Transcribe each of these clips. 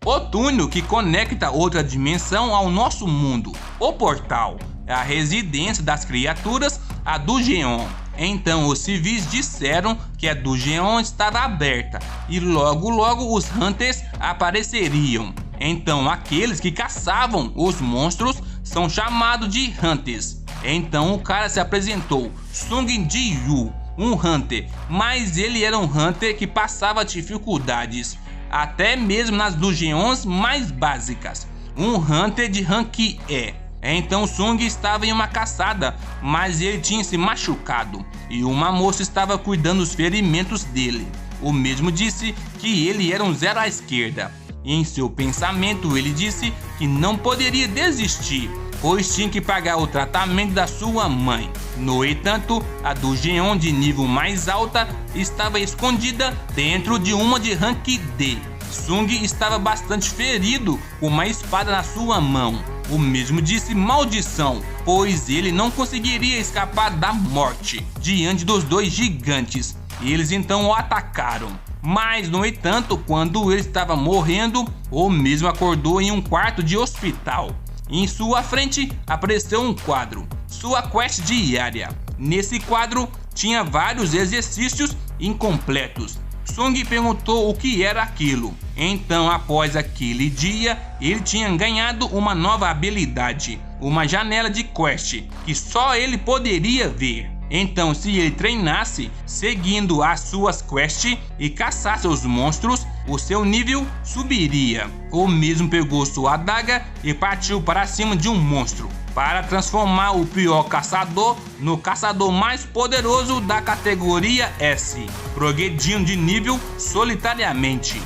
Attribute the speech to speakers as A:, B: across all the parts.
A: o túnel que conecta outra dimensão ao nosso mundo. O portal é a residência das criaturas, a Dungeon. Então os civis disseram que a Dungeon estava aberta e logo os Hunters apareceriam. Então aqueles que caçavam os monstros são chamados de Hunters. Então o cara se apresentou, Sung Ji-Yu, um Hunter, mas ele era um Hunter que passava dificuldades, até mesmo nas dungeons mais básicas. Um Hunter de rank E. Então Sung estava em uma caçada, mas ele tinha se machucado e uma moça estava cuidando dos ferimentos dele. O mesmo disse que ele era um zero à esquerda. E em seu pensamento ele disse que não poderia desistir, pois tinha que pagar o tratamento da sua mãe. No entanto, a Dungeon de nível mais alta estava escondida dentro de uma de rank D. Sung estava bastante ferido com uma espada na sua mão. O mesmo disse maldição, pois ele não conseguiria escapar da morte diante dos dois gigantes. Eles então o atacaram. Mas, no entanto, quando ele estava morrendo, o mesmo acordou em um quarto de hospital. Em sua frente apareceu um quadro, sua quest diária. Nesse quadro tinha vários exercícios incompletos. Sung perguntou o que era aquilo. Então, após aquele dia, ele tinha ganhado uma nova habilidade, uma janela de quest que só ele poderia ver. Então, se ele treinasse seguindo as suas quests e caçasse os monstros, o seu nível subiria. O mesmo pegou sua adaga e partiu para cima de um monstro, para transformar o pior caçador no caçador mais poderoso da categoria S, progredindo de nível solitariamente.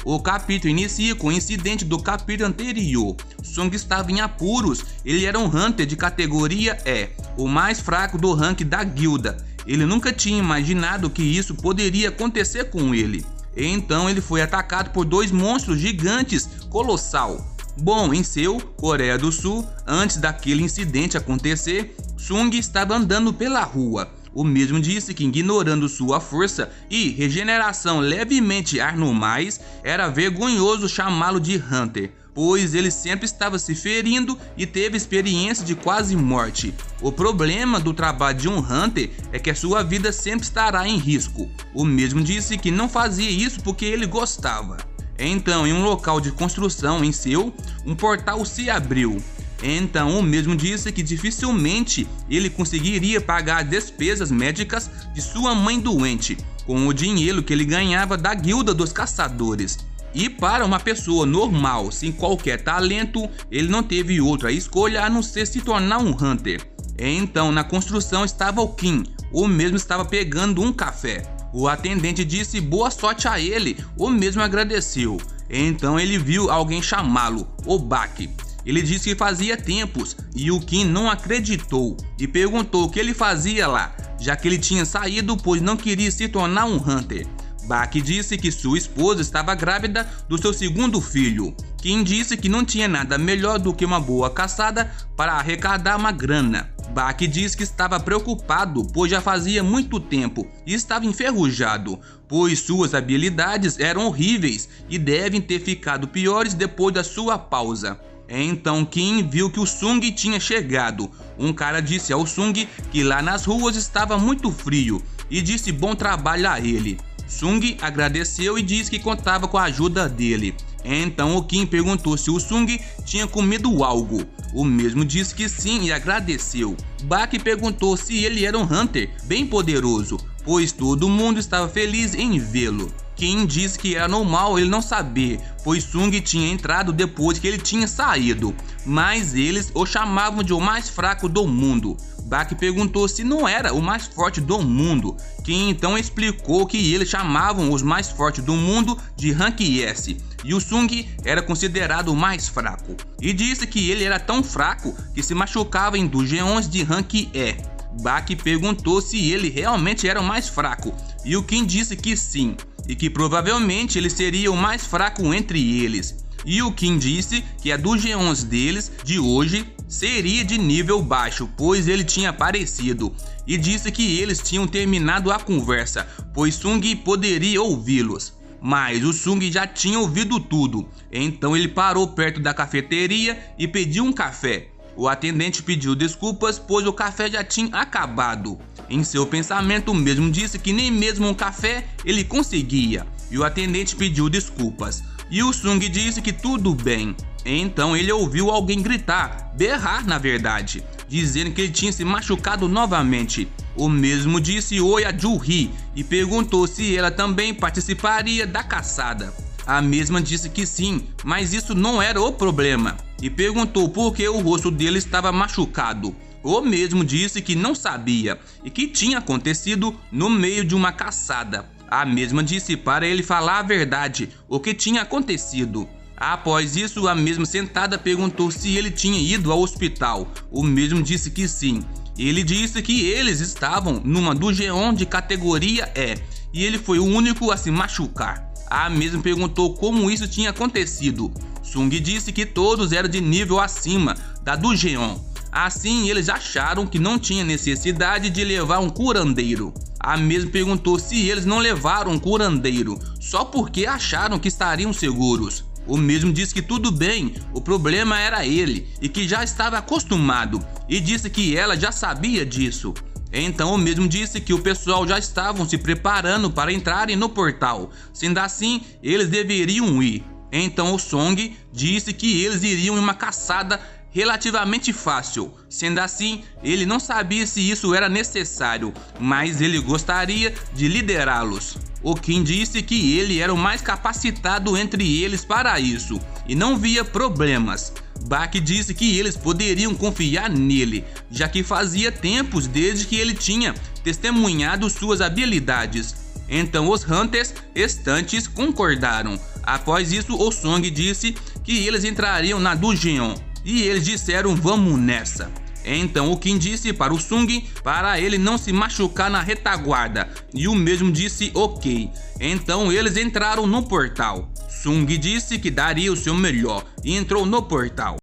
A: O capítulo inicia com o incidente do capítulo anterior. Sung estava em apuros, ele era um Hunter de categoria E, o mais fraco do rank da guilda. Ele nunca tinha imaginado que isso poderia acontecer com ele. Então ele foi atacado por dois monstros gigantes colossal. Bom, em Seul, Coreia do Sul, antes daquele incidente acontecer, Sung estava andando pela rua. O mesmo disse que, ignorando sua força e regeneração levemente anormais, era vergonhoso chamá-lo de Hunter, pois ele sempre estava se ferindo e teve experiência de quase morte. O problema do trabalho de um Hunter é que a sua vida sempre estará em risco. O mesmo disse que não fazia isso porque ele gostava. Então, em um local de construção em Seul, um portal se abriu. Então o mesmo disse que dificilmente ele conseguiria pagar as despesas médicas de sua mãe doente com o dinheiro que ele ganhava da guilda dos caçadores. E para uma pessoa normal, sem qualquer talento, ele não teve outra escolha a não ser se tornar um Hunter. Então na construção estava o Kim, o mesmo estava pegando um café. O atendente disse boa sorte a ele, o mesmo agradeceu. Então ele viu alguém chamá-lo, o Bak. Ele disse que fazia tempos e o Kim não acreditou e perguntou o que ele fazia lá, já que ele tinha saído pois não queria se tornar um Hunter. Bak disse que sua esposa estava grávida do seu segundo filho. Kim disse que não tinha nada melhor do que uma boa caçada para arrecadar uma grana. Bak disse que estava preocupado pois já fazia muito tempo e estava enferrujado, pois suas habilidades eram horríveis e devem ter ficado piores depois da sua pausa. Então Kim viu que o Sung tinha chegado. Um cara disse ao Sung que lá nas ruas estava muito frio e disse bom trabalho a ele. Sung agradeceu e disse que contava com a ajuda dele. Então o Kim perguntou se o Sung tinha comido algo. O mesmo disse que sim e agradeceu. Bak perguntou se ele era um Hunter bem poderoso, pois todo mundo estava feliz em vê-lo. Kim disse que era normal ele não saber, pois Sung tinha entrado depois que ele tinha saído, mas eles o chamavam de o mais fraco do mundo. Bak perguntou se não era o mais forte do mundo. Kim então explicou que eles chamavam os mais fortes do mundo de rank S, e o Sung era considerado o mais fraco, e disse que ele era tão fraco que se machucava em dungeons de rank E. Bak perguntou se ele realmente era o mais fraco, e o Kim disse que sim, e que provavelmente ele seria o mais fraco entre eles. E o Kim disse que a dungeons deles de hoje seria de nível baixo, pois ele tinha aparecido, e disse que eles tinham terminado a conversa, pois Sung poderia ouvi-los. mas o Sung já tinha ouvido tudo. Então ele parou perto da cafeteria e pediu um café. O atendente pediu desculpas, pois o café já tinha acabado. Em seu pensamento, o mesmo disse que nem mesmo um café ele conseguia, e o atendente pediu desculpas. E o Sung disse que tudo bem. Então ele ouviu alguém gritar, berrar na verdade, dizendo que ele tinha se machucado novamente. O mesmo disse oi a Ju-hee e perguntou se ela também participaria da caçada. A mesma disse que sim, mas isso não era o problema, e perguntou por que o rosto dele estava machucado. O mesmo disse que não sabia e que tinha acontecido no meio de uma caçada. A mesma disse para ele falar a verdade, o que tinha acontecido. Após isso, a mesma sentada perguntou se ele tinha ido ao hospital. O mesmo disse que sim. Ele disse que eles estavam numa Dojeon de categoria E e ele foi o único a se machucar. A mesma perguntou como isso tinha acontecido. Sung disse que todos eram de nível acima da Dojeon. Assim, eles acharam que não tinha necessidade de levar um curandeiro. A mesma perguntou se eles não levaram um curandeiro só porque acharam que estariam seguros. O mesmo disse que tudo bem, o problema era ele e que já estava acostumado, e disse que ela já sabia disso. Então o mesmo disse que o pessoal já estavam se preparando para entrarem no portal, sendo assim eles deveriam ir. Então o Sung disse que eles iriam em uma caçada relativamente fácil, sendo assim ele não sabia se isso era necessário, mas ele gostaria de liderá-los. O Kim disse que ele era o mais capacitado entre eles para isso e não via problemas. Bak disse que eles poderiam confiar nele, já que fazia tempos desde que ele tinha testemunhado suas habilidades. Então os Hunters restantes concordaram. Após isso, o Sung disse que eles entrariam na Dojeon e eles disseram vamos nessa. Então o Kim disse para o Sung para ele não se machucar na retaguarda e o mesmo disse ok. Então eles entraram no portal. Sung disse que daria o seu melhor e entrou no portal.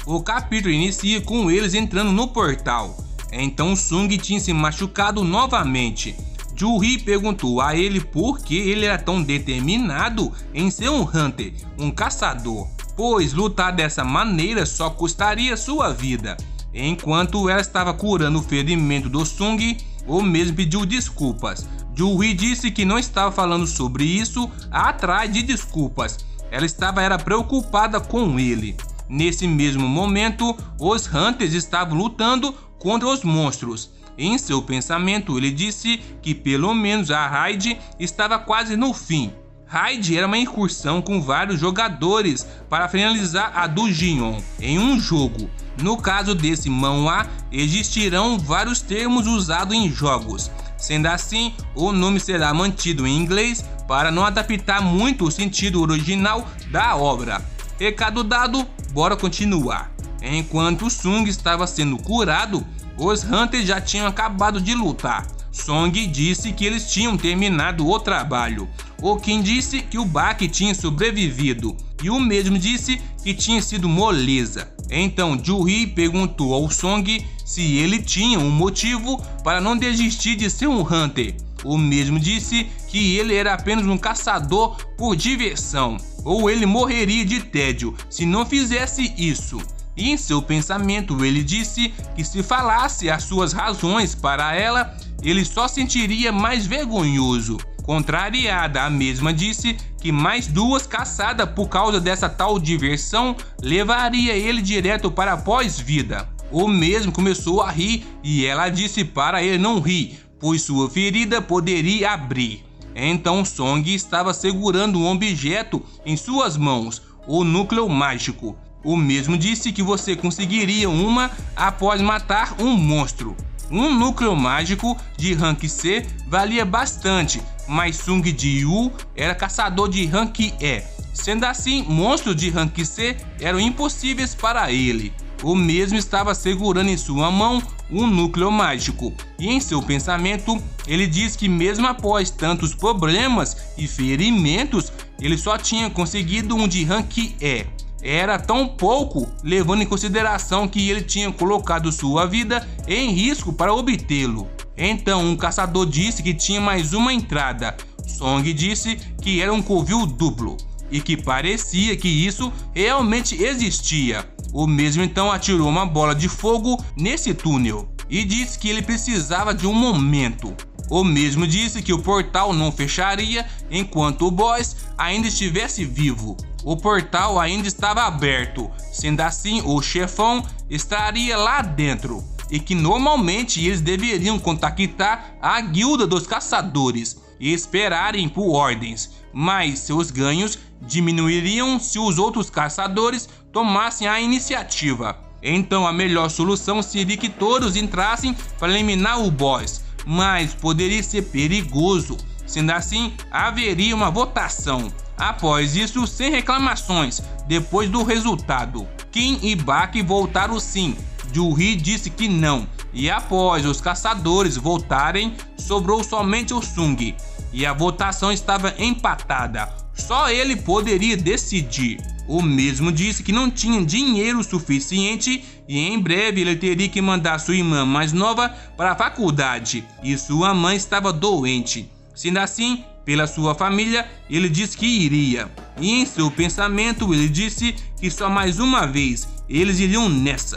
A: O capítulo inicia com eles entrando no portal. Então Sung tinha se machucado novamente. Ju-hee perguntou a ele por que ele era tão determinado em ser um Hunter, um caçador, pois lutar dessa maneira só custaria sua vida. Enquanto ela estava curando o ferimento do Sung, o mesmo pediu desculpas. Ju-hee disse que não estava falando sobre isso atrás de desculpas, ela estava preocupada com ele. Nesse mesmo momento, os Hunters estavam lutando contra os monstros. Em seu pensamento, ele disse que pelo menos a raid estava quase no fim. Raid era uma incursão com vários jogadores para finalizar a Dojeon em um jogo. No caso desse manhwa, existirão vários termos usados em jogos. Sendo assim, o nome será mantido em inglês para não adaptar muito o sentido original da obra. Recado dado, bora continuar. Enquanto Sung estava sendo curado, os Hunters já tinham acabado de lutar. Sung disse que eles tinham terminado o trabalho. O Kim disse que o Bak tinha sobrevivido e o mesmo disse que tinha sido moleza. Então Ju-hee perguntou ao Sung se ele tinha um motivo para não desistir de ser um Hunter. O mesmo disse que ele era apenas um caçador por diversão, ou ele morreria de tédio se não fizesse isso. E em seu pensamento ele disse que se falasse as suas razões para ela, ele só sentiria mais vergonhoso. Contrariada, a mesma disse que mais duas caçadas por causa dessa tal diversão levaria ele direto para a pós-vida. O mesmo começou a rir e ela disse para ele não rir, pois sua ferida poderia abrir. Então Sung estava segurando um objeto em suas mãos, o núcleo mágico. O mesmo disse que você conseguiria uma após matar um monstro. Um núcleo mágico de rank C valia bastante, mas Sung Ji-woo era caçador de rank E. Sendo assim, monstros de rank C eram impossíveis para ele. O mesmo estava segurando em sua mão um núcleo mágico, e em seu pensamento ele diz que mesmo após tantos problemas e ferimentos, ele só tinha conseguido um de rank E. Era tão pouco, levando em consideração que ele tinha colocado sua vida em risco para obtê-lo. Então um caçador disse que tinha mais uma entrada. Song disse que era um covil duplo e que parecia que isso realmente existia. O mesmo então atirou uma bola de fogo nesse túnel e disse que ele precisava de um momento. O mesmo disse que o portal não fecharia enquanto o boss ainda estivesse vivo. O portal ainda estava aberto, sendo assim o chefão estaria lá dentro e que normalmente eles deveriam contactar a guilda dos caçadores e esperarem por ordens, mas seus ganhos diminuiriam se os outros caçadores tomassem a iniciativa. Então a melhor solução seria que todos entrassem para eliminar o boss, mas poderia ser perigoso, sendo assim haveria uma votação. Após isso, sem reclamações, depois do resultado, Kim e Bak votaram sim, Ju-Hee disse que não, e após os caçadores votarem, sobrou somente o Sung, e a votação estava empatada, só ele poderia decidir. O mesmo disse que não tinha dinheiro suficiente e em breve ele teria que mandar sua irmã mais nova para a faculdade e sua mãe estava doente. Sendo assim, pela sua família, ele disse que iria. E em seu pensamento ele disse que só mais uma vez eles iriam nessa.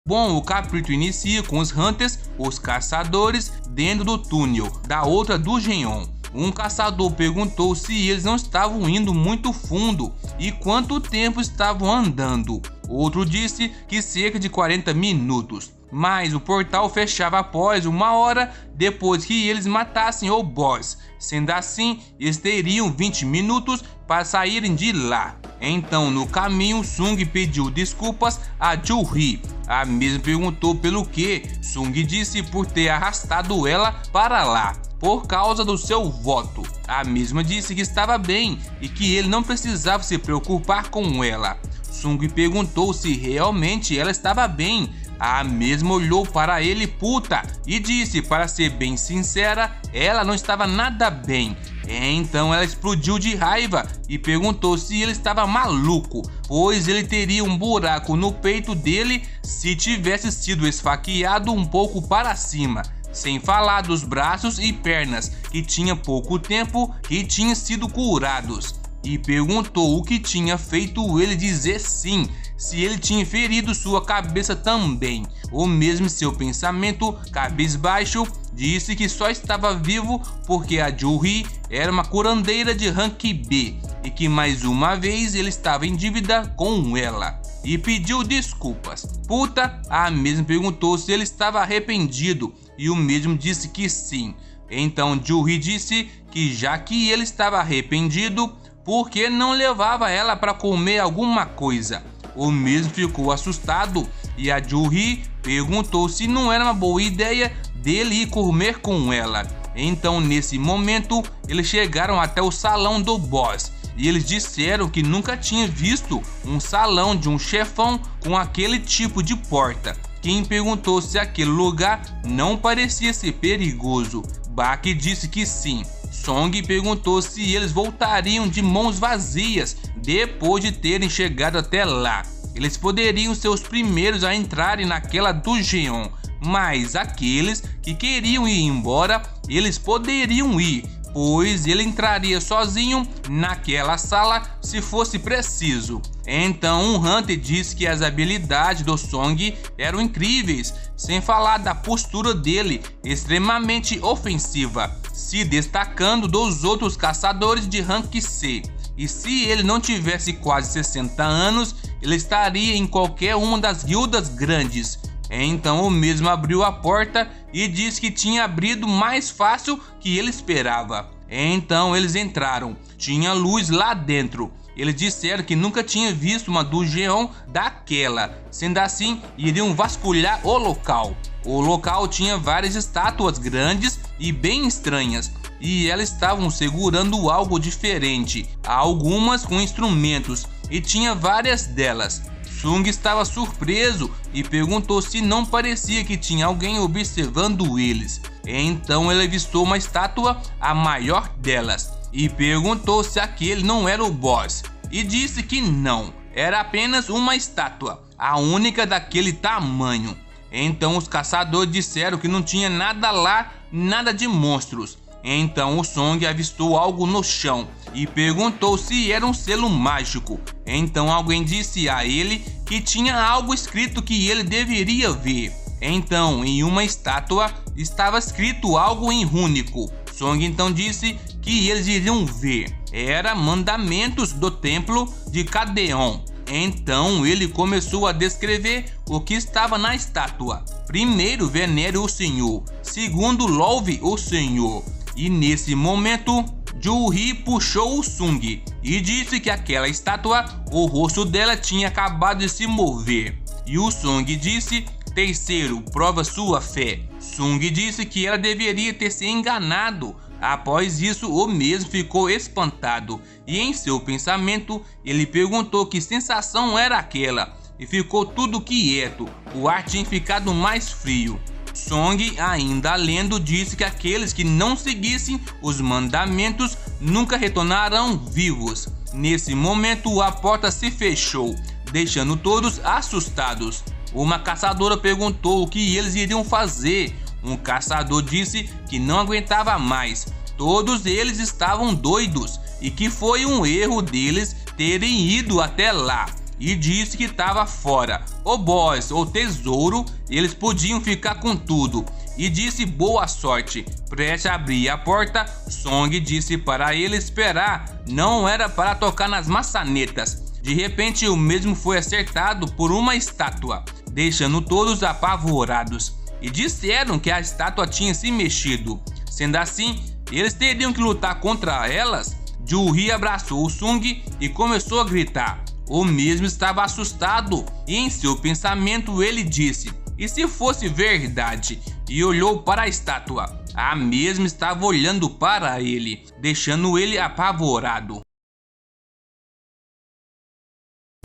A: Bom, o capítulo inicia com os Hunters, os caçadores, dentro do túnel da outra do Jeon. Um caçador perguntou se eles não estavam indo muito fundo e quanto tempo estavam andando. Outro disse que cerca de 40 minutos, mas o portal fechava após 1 hora depois que eles matassem o boss. Sendo assim, eles teriam 20 minutos para saírem de lá. Então, no caminho, Sung pediu desculpas a Ju-Hee. A mesma perguntou pelo que. Sung disse por ter arrastado ela para lá por causa do seu voto. A mesma disse que estava bem e que ele não precisava se preocupar com ela. Sung perguntou se realmente ela estava bem. A mesma olhou para ele puta e disse, para ser bem sincera, ela não estava nada bem. Então ela explodiu de raiva e perguntou se ele estava maluco, pois ele teria um buraco no peito dele se tivesse sido esfaqueado um pouco para cima. Sem falar dos braços e pernas, que tinha pouco tempo que tinham sido curados. E perguntou o que tinha feito ele dizer sim, se ele tinha ferido sua cabeça também. O mesmo seu pensamento, cabisbaixo, disse que só estava vivo porque a Ju-Hee era uma curandeira de rank B e que mais uma vez ele estava em dívida com ela. E pediu desculpas. Puta, a mesma perguntou se ele estava arrependido e o mesmo disse que sim. Então Ju-Hee disse que já que ele estava arrependido, por que não levava ela para comer alguma coisa? O mesmo ficou assustado e a Ju-Hee perguntou se não era uma boa ideia dele ir comer com ela. Então nesse momento eles chegaram até o salão do boss e eles disseram que nunca tinha visto um salão de um chefão com aquele tipo de porta. Kim perguntou se aquele lugar não parecia ser perigoso. Bak disse que sim. Song perguntou se eles voltariam de mãos vazias depois de terem chegado até lá. Eles poderiam ser os primeiros a entrarem naquela do Jeon, mas aqueles que queriam ir embora, eles poderiam ir, pois ele entraria sozinho naquela sala se fosse preciso. Então um Hunter disse que as habilidades do Song eram incríveis, sem falar da postura dele extremamente ofensiva, se destacando dos outros caçadores de rank C. E se ele não tivesse quase 60 anos, ele estaria em qualquer uma das guildas grandes. Então o mesmo abriu a porta e disse que tinha abrido mais fácil que ele esperava. Então eles entraram, tinha luz lá dentro. Eles disseram que nunca tinha visto uma do Jeon daquela, sendo assim iriam vasculhar o local. O local tinha várias estátuas grandes e bem estranhas, e elas estavam segurando algo diferente, algumas com instrumentos, e tinha várias delas. Sung estava surpreso e perguntou se não parecia que tinha alguém observando eles. Então ele avistou uma estátua, a maior delas, e perguntou se aquele não era o boss, e disse que não, era apenas uma estátua, a única daquele tamanho. Então os caçadores disseram que não tinha nada lá, nada de monstros. Então o Song avistou algo no chão e perguntou se era um selo mágico. Então alguém disse a ele que tinha algo escrito que ele deveria ver. Então em uma estátua estava escrito algo em rúnico. Song então disse que eles iriam ver. Era mandamentos do templo de Cadeon. Então ele começou a descrever o que estava na estátua. Primeiro, venere o Senhor. Segundo, louve o Senhor. E nesse momento, Ju-Hi puxou o Sung e disse que aquela estátua, o rosto dela tinha acabado de se mover. E o Sung disse: terceiro, prova sua fé. Sung disse que ela deveria ter se enganado. Após isso, o mesmo ficou espantado e em seu pensamento ele perguntou que sensação era aquela e ficou tudo quieto. O ar tinha ficado mais frio. Song, ainda lendo, disse que aqueles que não seguissem os mandamentos nunca retornarão vivos. Nesse momento, a porta se fechou, deixando todos assustados. Uma caçadora perguntou o que eles iriam fazer. Um caçador disse que não aguentava mais. Todos eles estavam doidos e que foi um erro deles terem ido até lá. E disse que estava fora. O boss ou tesouro, eles podiam ficar com tudo. E disse boa sorte. Prestes a abrir a porta, Song disse para ele esperar. Não era para tocar nas maçanetas. De repente o mesmo foi acertado por uma estátua, deixando todos apavorados. E disseram que a estátua tinha se mexido. Sendo assim, eles teriam que lutar contra elas. Ju-Hi abraçou o Sung e começou a gritar. O mesmo estava assustado e em seu pensamento ele disse: e se fosse verdade? E olhou para a estátua. A mesma estava olhando para ele, deixando ele apavorado.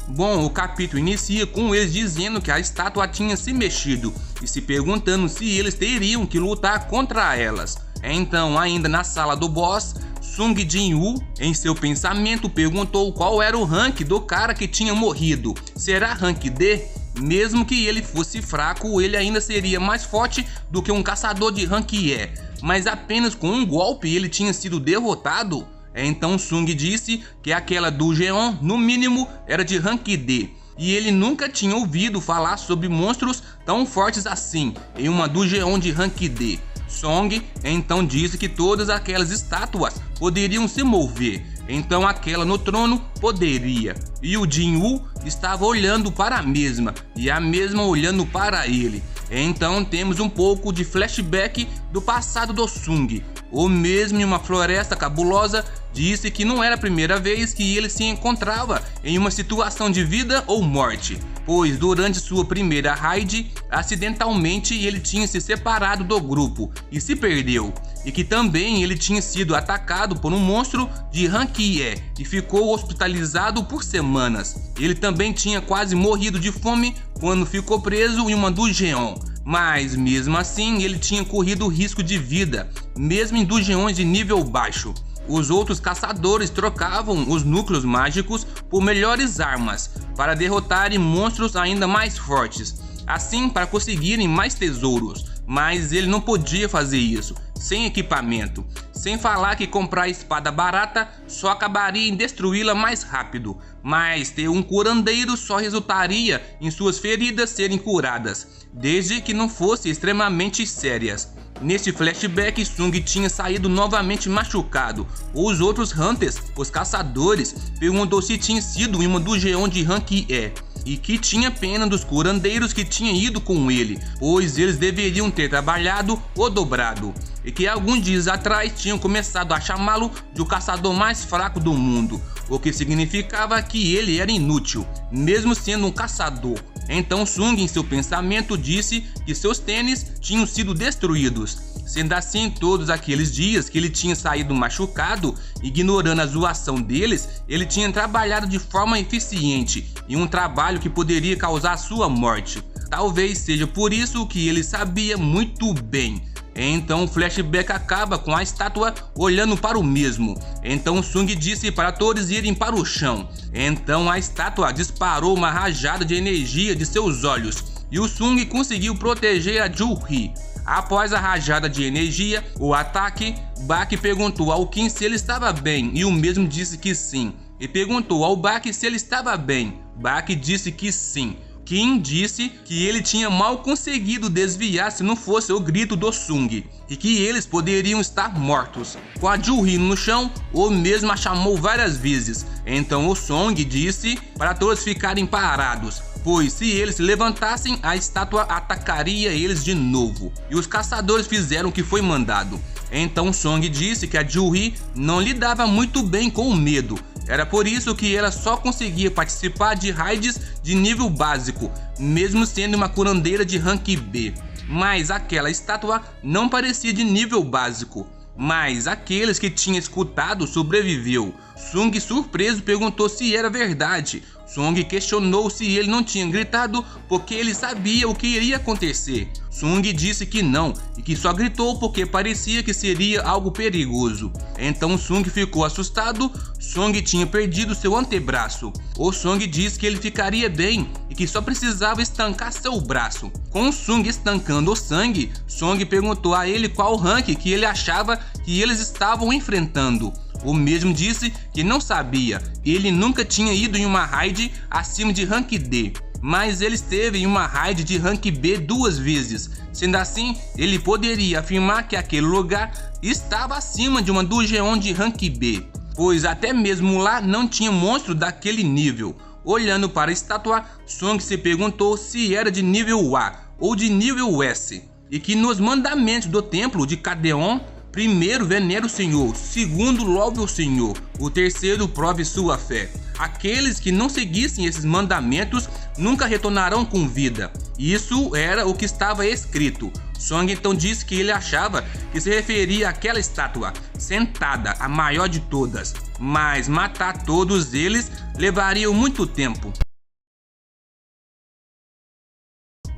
A: Bom, o capítulo inicia com eles dizendo que a estátua tinha se mexido e se perguntando se eles teriam que lutar contra elas. Então, ainda na sala do boss, Sung Jin-woo, em seu pensamento, perguntou qual era o rank do cara que tinha morrido. Será rank D? Mesmo que ele fosse fraco, ele ainda seria mais forte do que um caçador de rank E. Mas apenas com um golpe ele tinha sido derrotado? Então Sung disse que aquela do Jeon, no mínimo, era de rank D. E ele nunca tinha ouvido falar sobre monstros tão fortes assim, em uma do Jeon de rank D. Song então disse que todas aquelas estátuas poderiam se mover, então aquela no trono poderia. E o Jin-woo estava olhando para a mesma, e a mesma olhando para ele. Então temos um pouco de flashback do passado do Sung. O mesmo, em uma floresta cabulosa, disse que não era a primeira vez que ele se encontrava em uma situação de vida ou morte, pois durante sua primeira raid, acidentalmente ele tinha se separado do grupo e se perdeu, e que também ele tinha sido atacado por um monstro de rank E e ficou hospitalizado por semanas. Ele também tinha quase morrido de fome quando ficou preso em uma dungeon. Mas mesmo assim ele tinha corrido risco de vida, mesmo em dungeons de nível baixo. Os outros caçadores trocavam os núcleos mágicos por melhores armas para derrotarem monstros ainda mais fortes, assim para conseguirem mais tesouros. Mas ele não podia fazer isso sem equipamento, sem falar que comprar espada barata só acabaria em destruí-la mais rápido, mas ter um curandeiro só resultaria em suas feridas serem curadas, desde que não fossem extremamente sérias. Neste flashback, Sung tinha saído novamente machucado. Os outros Hunters, os caçadores, perguntou se tinha sido em uma dungeon de rank E, e que tinha pena dos curandeiros que tinham ido com ele, pois eles deveriam ter trabalhado o dobrado, e que alguns dias atrás tinham começado a chamá-lo de o caçador mais fraco do mundo, o que significava que ele era inútil, mesmo sendo um caçador. Então Sung, em seu pensamento, disse que seus tênis tinham sido destruídos. Sendo assim, todos aqueles dias que ele tinha saído machucado, ignorando a zoação deles, ele tinha trabalhado de forma eficiente, em um trabalho que poderia causar sua morte. Talvez seja por isso que ele sabia muito bem. Então o flashback acaba com a estátua olhando para o mesmo. Então Sung disse para todos irem para o chão. Então a estátua disparou uma rajada de energia de seus olhos, e o Sung conseguiu proteger a Ju-Hee. Após a rajada de energia, o ataque, Bak perguntou ao Kim se ele estava bem e o mesmo disse que sim. E perguntou ao Bak se ele estava bem. Bak disse que sim. Kim disse que ele tinha mal conseguido desviar se não fosse o grito do Sung e que eles poderiam estar mortos. Com a Ju-Hee no chão, o mesmo a chamou várias vezes. Então o Sung disse para todos ficarem parados, pois se eles se levantassem, a estátua atacaria eles de novo. E os caçadores fizeram o que foi mandado. Então Sung disse que a Ju-Hee não lidava muito bem com o medo. Era por isso que ela só conseguia participar de raids de nível básico, mesmo sendo uma curandeira de rank B. Mas aquela estátua não parecia de nível básico. Mas aqueles que tinham escutado sobreviveu. Sung, surpreso, perguntou se era verdade. Sung questionou se ele não tinha gritado porque ele sabia o que iria acontecer. Sung disse que não e que só gritou porque parecia que seria algo perigoso. Então Sung ficou assustado. Sung tinha perdido seu antebraço. O Sung disse que ele ficaria bem e que só precisava estancar seu braço. Com Sung estancando o sangue, Sung perguntou a ele qual rank que ele achava que eles estavam enfrentando. O mesmo disse que não sabia, ele nunca tinha ido em uma raid acima de rank D, mas ele esteve em uma raid de rank B 2 vezes. Sendo assim, ele poderia afirmar que aquele lugar estava acima de uma dungeon de rank B, pois até mesmo lá não tinha monstro daquele nível. Olhando para a estátua, Sung se perguntou se era de nível A ou de nível S, e que nos mandamentos do templo de Cadeon, primeiro, venera o Senhor. Segundo, louve o Senhor. O terceiro, prove sua fé. Aqueles que não seguissem esses mandamentos nunca retornarão com vida. Isso era o que estava escrito. Sung então disse que ele achava que se referia àquela estátua, sentada, a maior de todas. Mas matar todos eles levaria muito tempo.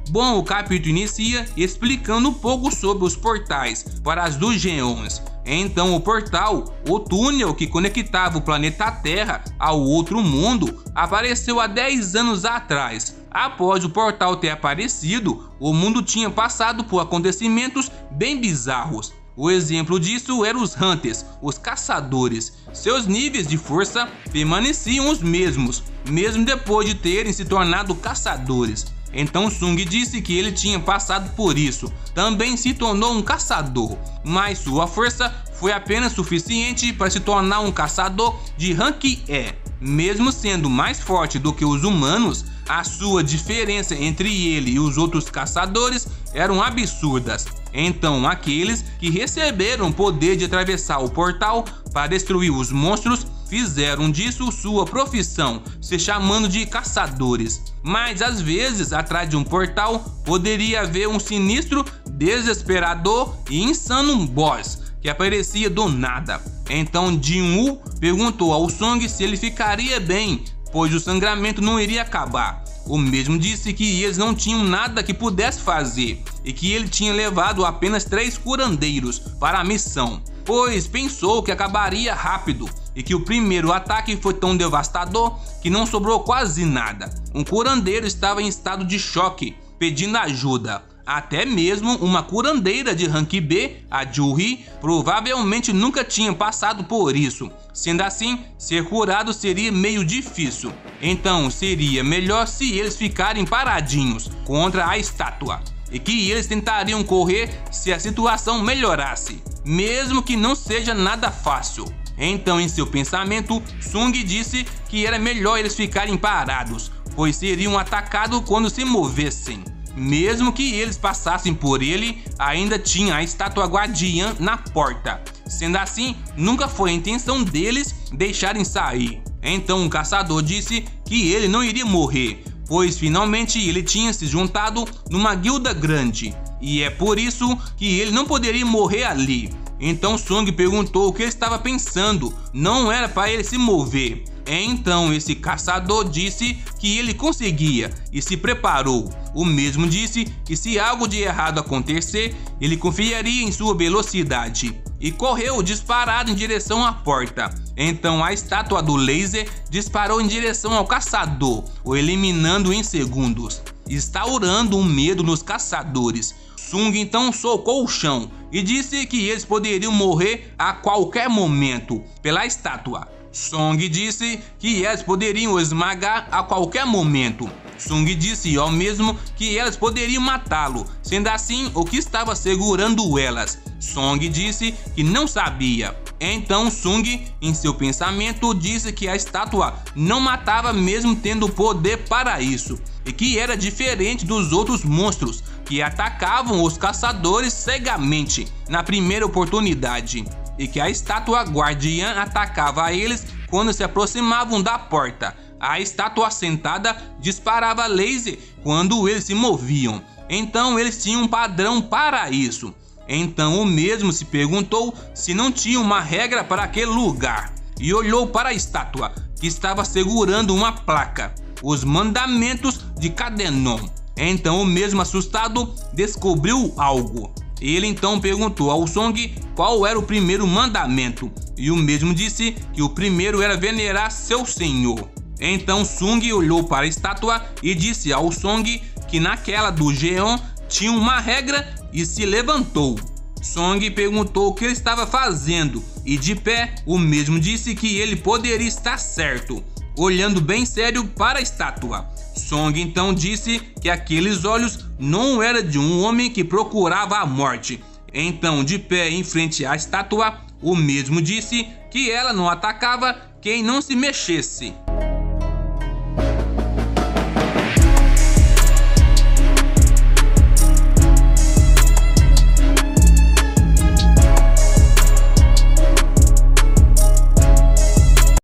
A: Bom, o capítulo inicia explicando um pouco sobre os portais para as dungeons. Então o portal, o túnel que conectava o planeta Terra ao outro mundo, apareceu há 10 anos atrás. Após o portal ter aparecido, o mundo tinha passado por acontecimentos bem bizarros. O exemplo disso eram os Hunters, os caçadores. Seus níveis de força permaneciam os mesmos, mesmo depois de terem se tornado caçadores. Então Sung disse que ele tinha passado por isso, também se tornou um caçador, mas sua força foi apenas suficiente para se tornar um caçador de rank E. Mesmo sendo mais forte do que os humanos, a sua diferença entre ele e os outros caçadores eram absurdas. Então aqueles que receberam o poder de atravessar o portal para destruir os monstros fizeram disso sua profissão, se chamando de caçadores. Mas às vezes, atrás de um portal, poderia haver um sinistro, desesperador e insano boss que aparecia do nada. Então Jin-Woo perguntou ao Sung se ele ficaria bem, pois o sangramento não iria acabar. O mesmo disse que eles não tinham nada que pudesse fazer e que ele tinha levado apenas 3 curandeiros para a missão, pois pensou que acabaria rápido e que o primeiro ataque foi tão devastador que não sobrou quase nada. Um curandeiro estava em estado de choque, pedindo ajuda. Até mesmo uma curandeira de rank B, a Ju-Hee, provavelmente nunca tinha passado por isso. Sendo assim, ser curado seria meio difícil. Então seria melhor se eles ficarem paradinhos contra a estátua, e que eles tentariam correr se a situação melhorasse, mesmo que não seja nada fácil. Então, em seu pensamento, Sung disse que era melhor eles ficarem parados, pois seriam atacados quando se movessem. Mesmo que eles passassem por ele, ainda tinha a estátua guardiã na porta. Sendo assim, nunca foi a intenção deles deixarem sair. Então o caçador disse que ele não iria morrer, pois finalmente ele tinha se juntado numa guilda grande, e é por isso que ele não poderia morrer ali. Então Sung perguntou o que ele estava pensando, não era para ele se mover. Então esse caçador disse que ele conseguia e se preparou. O mesmo disse que se algo de errado acontecer, ele confiaria em sua velocidade e correu disparado em direção à porta. Então a estátua do laser disparou em direção ao caçador, o eliminando em segundos. instaurando um medo nos caçadores. Sung então socou o chão e disse que eles poderiam morrer a qualquer momento pela estátua. Song disse que elas poderiam esmagar a qualquer momento. Sung disse ao mesmo que elas poderiam matá-lo, sendo assim o que estava segurando elas. Song disse que não sabia. Então Sung, em seu pensamento, disse que a estátua não matava mesmo tendo poder para isso, e que era diferente dos outros monstros que atacavam os caçadores cegamente na primeira oportunidade, e que a estátua guardiã atacava eles quando se aproximavam da porta. A estátua sentada disparava laser quando eles se moviam, então eles tinham um padrão para isso. Então o mesmo se perguntou se não tinha uma regra para aquele lugar, e olhou para a estátua, que estava segurando uma placa, os mandamentos de Cadenon. Então o mesmo, assustado, descobriu algo. Ele então perguntou ao Song qual era o primeiro mandamento, e o mesmo disse que o primeiro era venerar seu senhor. Então Sung olhou para a estátua e disse ao Song que naquela do Jeon tinha uma regra e se levantou. Song perguntou o que ele estava fazendo e de pé o mesmo disse que ele poderia estar certo, olhando bem sério para a estátua. Song então disse que aqueles olhos não eram de um homem que procurava a morte. Então, de pé em frente à estátua, o mesmo disse que ela não atacava quem não se mexesse.